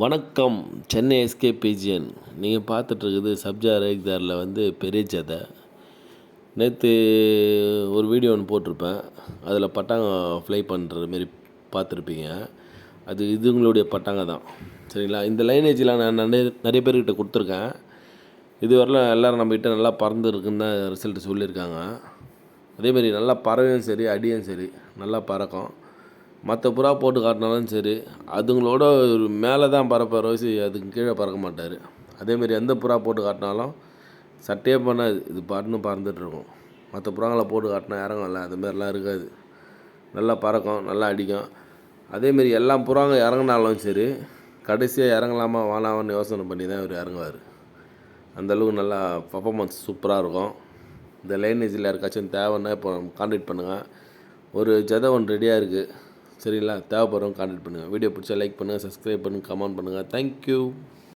வணக்கம். சென்னை எஸ்கே பிஜிஎன். நீங்கள் பார்த்துட்ருக்குது சப்ஜா ரேக்தாரில் பெரிய ஜதை. நேற்று ஒரு வீடியோ ஒன்று போட்டிருப்பேன். அதில் பட்டாங்க ஃப்ளை பண்ணுற மாரி பார்த்துருப்பீங்க. அது இதுங்களுடைய பட்டாங்க தான். சரிங்களா? இந்த லைனேஜெலாம் நான் நிறைய பேர்கிட்ட கொடுத்துருக்கேன். இதுவரையிலும் எல்லோரும் நம்மக்கிட்ட நல்லா பறந்துருக்குன்னு தான் ரிசல்ட்டு சொல்லியிருக்காங்க. அதேமாரி நல்லா பறவையும் சரி, அடியும் சரி நல்லா பறக்கும். மற்ற புறா போட்டு காட்டினாலும் சரி, அதுங்களோட மேலே தான் பறப்பார் வயசு, அதுக்கு கீழே பறக்க மாட்டார். அதேமாரி எந்த புறா போட்டு காட்டினாலும் சட்டையே பண்ணாது, இது பாட்டுன்னு பறந்துட்டுருக்கும். மற்ற புறாங்களை போட்டு காட்டினா இறங்கும்ல, அதுமாரிலாம் இருக்காது. நல்லா பறக்கும், நல்லா அடிக்கும். அதேமாரி எல்லா புறாங்க இறங்குனாலும் சரி, கடைசியாக இறங்கலாமா வேணாமான்னு யோசனை பண்ணி தான் இவர் இறங்குவார். அந்தளவுக்கு நல்லா பர்ஃபார்மன்ஸ் சூப்பராக இருக்கும். இந்த லைனேஜில் யாருக்காச்சும் தேவைன்னா இப்போ கான்டாக்ட் பண்ணுங்கள். ஒரு ஜதை ஒன்று ரெடியாக இருக்குது. சரிங்களா? தேவைப்படுறவங்க கான்டாக்ட் பண்ணுங்கள். வீடியோ பிடிச்சா லைக் பண்ணுங்கள், சப்ஸ்கிரைப் பண்ணுங்கள், கமெண்ட் பண்ணுங்கள். தேங்க்யூ.